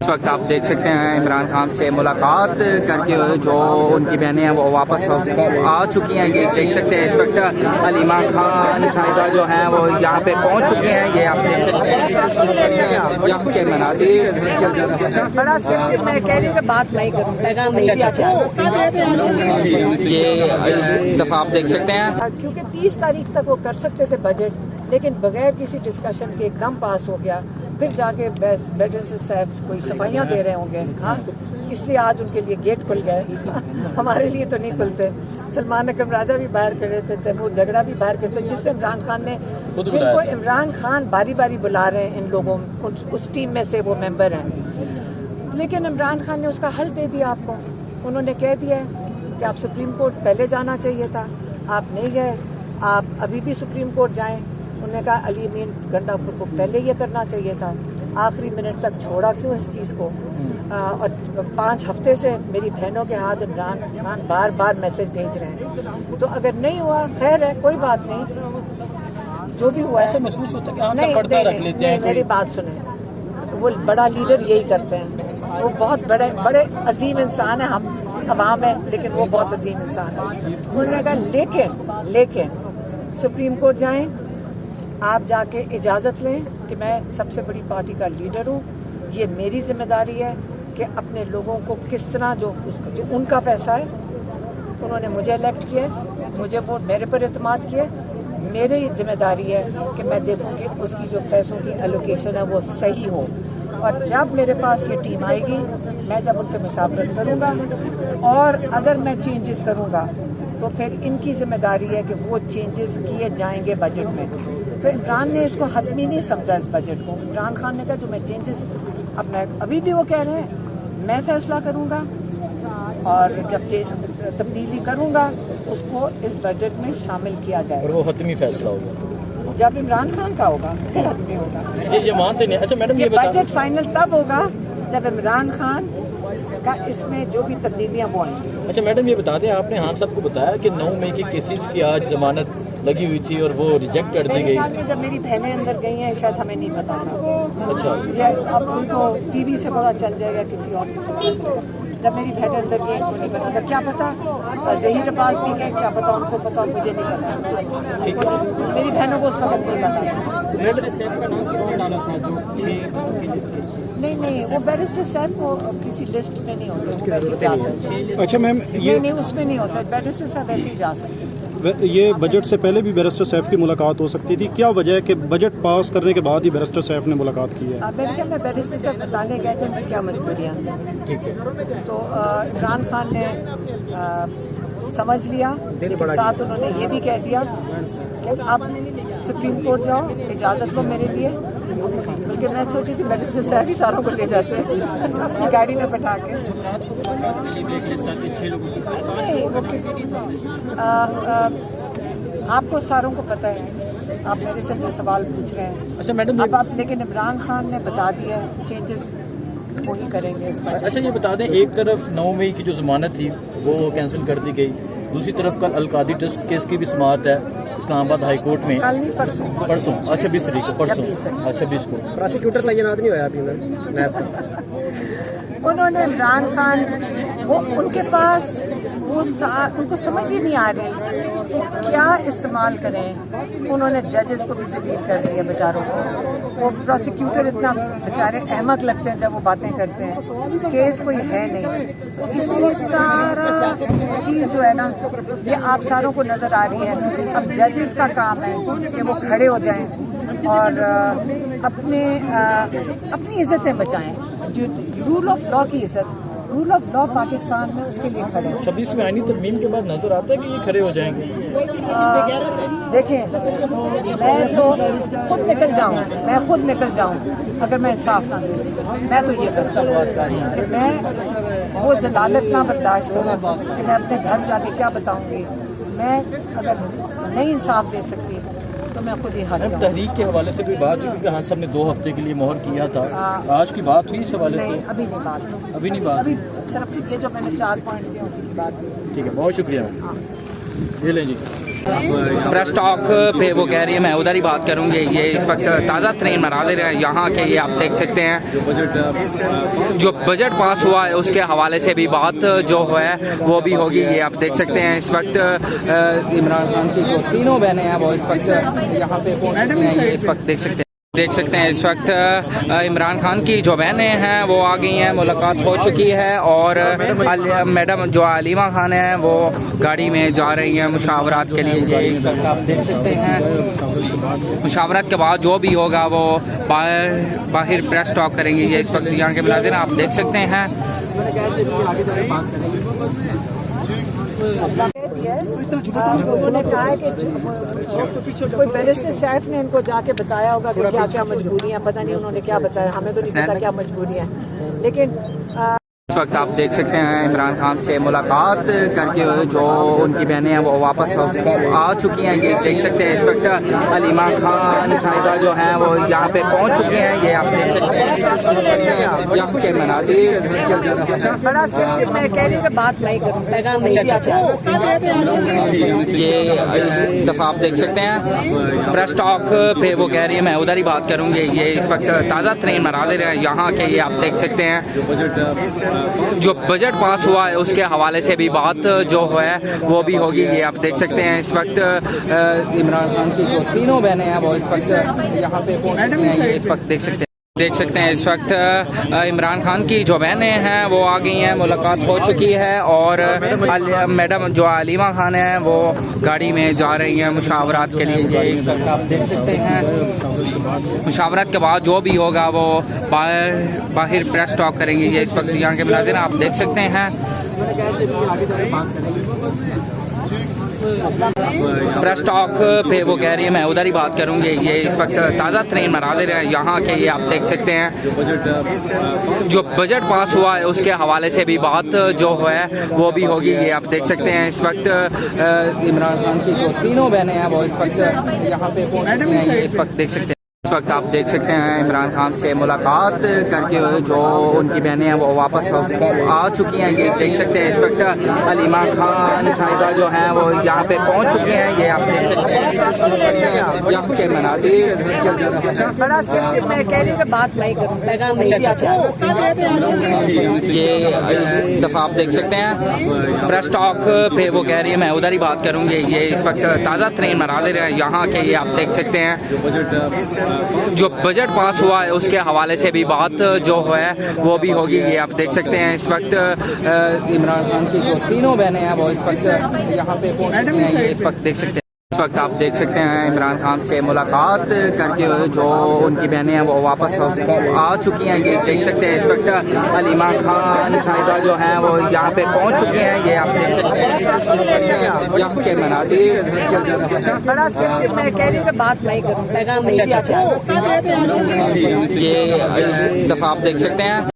इस वक्त आप देख सकते हैं इमरान खान से मुलाकात करके जो उनकी बहनें हैं वो वापस आ चुकी हैं। ये देख सकते हैं इस वक्त अलीमा खान साहिबा जो हैं वो यहाँ पे पहुँच चुकी हैं। ये आप देख सकते हैं यहाँ के मनाज़िर। बड़ा मैं कह रही हूँ कि बात नहीं करूँगा। ये इस दफ़ा आप देख सकते हैं क्योंकि 30 तारीख तक वो कर सकते थे बजट, लेकिन बगैर किसी डिस्कशन के एकदम पास हो गया। फिर जाके बैरिस्टर साहब कोई सफाइयाँ दे रहे होंगे, हाँ, इसलिए आज उनके लिए गेट खुल गए। हमारे लिए तो नहीं खुलते। सलमान अकरम राजा भी बाहर कर रहे थे, तैमूर झगड़ा भी बाहर करते, जिससे इमरान खान ने, जिनको इमरान खान बारी बारी बुला रहे हैं, इन लोगों उस टीम में से वो मेंबर हैं, लेकिन इमरान खान ने उसका हल दे दिया आपको। उन्होंने कह दिया कि आप सुप्रीम कोर्ट पहले जाना चाहिए था, आप नहीं गए, आप अभी भी सुप्रीम कोर्ट जाएं। उन्होंने कहा अली अमीन गंडापुर को पहले ये करना चाहिए था, आखिरी मिनट तक छोड़ा क्यों इस चीज़ को। और 5 हफ्ते से मेरी बहनों के हाथ इमरान खान बार बार मैसेज भेज रहे हैं। तो अगर नहीं हुआ खैर है, कोई बात नहीं, जो भी हुआ ऐसा महसूस होता है कि हम नहीं, सब पर्दा रख लेते हैं। मेरी बात सुने, वो बड़ा लीडर यही करते हैं। वो बहुत बड़े अजीम इंसान है, हम अवाम है, लेकिन वो बहुत अजीम इंसान है। उन्होंने कहा लेकिन सुप्रीम कोर्ट जाएं, आप जाके इजाज़त लें कि मैं सबसे बड़ी पार्टी का लीडर हूँ, ये मेरी जिम्मेदारी है कि अपने लोगों को किस तरह जो उनका पैसा है, उन्होंने मुझे इलेक्ट किया, मुझे वोट मेरे पर एतमाद किया, मेरी जिम्मेदारी है कि मैं देखूं कि उसकी जो पैसों की एलोकेशन है वो सही हो। और जब मेरे पास ये टीम आएगी, मैं जब उनसे मुशावरत करूँगा और अगर मैं चेंजेस करूँगा तो फिर इनकी जिम्मेदारी है कि वो चेंजेस किए जाएंगे बजट में। तो इमरान ने इसको हतमी नहीं समझा इस बजट को। इमरान खान ने कहा जो मैं चेंजेस, अब मैं अभी भी वो कह रहे हैं मैं फैसला करूँगा और जब तब्दीली करूँगा उसको इस बजट में शामिल किया जाए। और वो हतमी फैसला होगा जब इमरान खान का होगा, फिर हतमी होगा। ये मानते नहीं। अच्छा मैडम, ये बजट फाइनल तब होगा जब इमरान खान का इसमें जो भी तब्दीलियाँ वो आएंगी। अच्छा मैडम, ये बता दें, आपने खान साहब को बताया कि 9 मई के केसेस की आज जमानत लगी हुई थी और वो रिजेक्ट कर दी गई। जब मेरी बहनें अंदर गई हैं शायद हमें नहीं पता था। अच्छा, ये अब उनको टीवी से पता चल जाएगा, किसी और से पता चलेगा। जब मेरी बहनें अंदर गई उनको नहीं पता था, क्या पता ज़हीर अब्बास भी गए, क्या पता उनको पता, मुझे नहीं पता, मेरी बहनों को उस वक्त नहीं पता। नहीं, वो बैरिस्टर साहब को किसी लिस्ट में नहीं होते, वो वैसे ही जा सकते। अच्छा मैम, ये नहीं उसमें नहीं होता, बैरिस्टर साहब ऐसे ही जा सकते। ये बजट से पहले भी बैरिस्टर साहब की मुलाकात हो सकती थी, क्या वजह है कि बजट पास करने के बाद ही बैरिस्टर साहब ने मुलाकात की है? मैंने कहा मैं बैरिस्टर साहब बताने गए थे मैं क्या मजबूरियाँ। ठीक है। तो इमरान खान ने समझ लिया, लेकिन साथ उन्होंने ये भी कह दिया कि आप सुप्रीम कोर्ट जाओ, इजाज़त लो मेरे लिए। बल्कि मैं सोची थी बैरिस्टर साहब ही सारों को ले जाते अपनी गाड़ी में बैठा के। आपको सारों को पता है, आप मेरे से जो सवाल पूछ रहे हैं। अच्छा मैडम, अब आप, लेकिन इमरान खान ने बता दिया चेंजेस वो ही करेंगे इस पर। अच्छा ये बता दें, एक तरफ 9 मई की जो जमानत थी वो कैंसिल कर दी गई, दूसरी तरफ कल अलकादी ट्रस्ट केस की भी समाअत है इस्लामाबाद हाई कोर्ट में। कल नहीं, परसों। अच्छा 20 तारीख को, परसों। अच्छा 20 को प्रोसिक्यूटर तैनात नहीं होया अभी। उन्होंने इमरान खान, वो उनके पास वो उनको समझ ही नहीं आ रही कि क्या इस्तेमाल करें। उन्होंने जजेस को भी जलील कर दिया बेचारों को। वो प्रोसिक्यूटर इतना बेचारे अहमक लगते हैं जब वो बातें करते हैं, केस कोई है नहीं। तो इसलिए सारा चीज़ जो है ना, ये आप सारों को नज़र आ रही है। अब जजेस का काम है कि वो खड़े हो जाएं और अपनी इज़्ज़तें बचाएं। जो रूल ऑफ लॉ की इज़्ज़त, रूल ऑफ लॉ पाकिस्तान में, उसके लिए खड़े हैं। 26 में आईनी तरमीम के बाद नजर आता है कि ये खड़े हो जाएंगे। देखें, मैं तो खुद निकल जाऊं अगर मैं इंसाफ ना दे सकूं। मैं तो ये करता कि मैं वो जलालत ना बर्दाश्त करूं कि मैं अपने घर जाके क्या बताऊंगी। मैं अगर नहीं इंसाफ दे सकती तो मैं खुद ही हट जाऊं। तहरीक के हवाले से कोई बात हुई, क्योंकि हाँ साहब ने 2 हफ्ते के लिए मोहर किया था, आज की बात हुई इस हवाले से? नहीं, अभी नहीं बात, अभी नहीं बात। अभी सिर्फ जो मैंने 4 पॉइंट थे उसी की बात हुई। ठीक है, बहुत शुक्रिया। ये लें जी। प्रेस स्टॉक पे वो कह रही है, मैं उधर ही बात करूंगी। ये इस वक्त ताज़ा तरीन मनाजिर है यहाँ के, ये आप देख सकते हैं। जो बजट पास हुआ है उसके हवाले से भी बात जो है वो भी होगी। ये आप देख सकते हैं इस वक्त इमरान खान की जो तीनों बहनें हैं वो इस वक्त यहाँ पे पहुंची हैं। ये इस वक्त देख सकते हैं इस वक्त इमरान खान की जो बहनें हैं वो आ गई हैं, मुलाकात हो चुकी है। और मैडम जो अलीमा खान है वो गाड़ी में जा रही हैं मुशावरात के लिए। ये इस वक्त आप देख सकते हैं। मुशावरत के बाद जो भी होगा वो बाहर प्रेस टॉक करेंगे। ये इस वक्त यहाँ के मुलाजिम आप देख सकते हैं। उन्होंने कहा है कि कोई बैरिस्टर साहब ने इनको जाके बताया होगा कि क्या क्या मजबूरियां, पता नहीं उन्होंने क्या बताया, हमें तो नहीं पता क्या मजबूरियां, लेकिन इस वक्त आप देख सकते हैं इमरान खान से मुलाकात करके जो उनकी बहनें हैं वो वापस आ चुकी हैं। ये देख सकते हैं इस वक्त अलीमा खान साहिबा जो हैं वो यहाँ पे पहुँच चुकी हैं। ये आप देख सकते हैं यहाँ के मनाजिर। बड़ा मैं कह रही हूँ कि बात नहीं करूँगा। ये इस दफ़ा आप देख सकते हैं प्रेस टॉक पे वो कह रही है, मैं उधर ही बात करूँगी। ये इस वक्त ताज़ा तरीन मनाजिर है यहाँ के, ये आप देख सकते हैं। जो बजट पास हुआ है उसके हवाले से भी बात जो है वो भी होगी। ये आप देख सकते हैं इस वक्त इमरान खान की जो तीनों बहनें हैं वो इस वक्त यहाँ पे पहुंची हैं। ये इस वक्त देख सकते हैं इस वक्त इमरान खान की जो बहनें हैं वो आ गई हैं, मुलाकात हो चुकी है। और मैडम जो अलीमा खान है वो गाड़ी में जा रही हैं मुशावरात के लिए। ये इस वक्त आप देख सकते हैं। मुशावरत के बाद जो भी होगा वो बाहर प्रेस टॉक करेंगे। ये इस वक्त यहाँ के मुलाजिम आप देख सकते हैं। प्रेस टॉक पे वो कह रही है, मैं उधर ही बात करूंगी। ये इस वक्त ताज़ा तरीन मनाजिर है यहाँ के, ये आप देख सकते हैं। जो बजट पास हुआ है उसके हवाले से भी बात जो है वो भी होगी। ये आप देख सकते हैं इस वक्त इमरान खान की जो तीनों बहनें हैं वो इस वक्त यहाँ पे पहुंची हैं। ये इस वक्त देख सकते हैं। इस वक्त आप देख सकते हैं इमरान खान से मुलाकात करके जो उनकी बहनें हैं वो वापस आ चुकी हैं। ये देख सकते हैं इस वक्त अलीमा खान साहिबा जो हैं वो यहाँ पे पहुँच चुकी हैं। ये आप देख सकते हैं यहाँ के मनाजिर। बड़ा मैं कह रही हूँ कि बात नहीं करूँगा। ये इस दफ़ा आप देख सकते हैं प्रेस टॉक पे वो कह रही है, मैं उधर ही बात करूँगी। ये इस वक्त ताज़ा तरीन मनाजिर है यहाँ के, ये आप देख सकते हैं। जो बजट पास हुआ है उसके हवाले से भी बात जो है वो भी होगी। ये आप देख सकते हैं इस वक्त इमरान खान की जो तीनों बहनें हैं वो इस वक्त यहाँ पे पहुंची हैं। ये इस वक्त देख सकते हैं। इस वक्त आप देख सकते हैं इमरान खान से मुलाकात करके जो उनकी बहनें हैं वो वापस आ चुकी हैं। ये देख सकते हैं इस वक्त अलीमा खान साहिबा जो हैं वो यहाँ पे पहुंच चुकी हैं। ये आप देख सकते हैं यहाँ के मनाजिर। बड़ा मैं कह रही हूँ कि बात नहीं करूँगा। ये इस दफ़ा आप देख सकते हैं।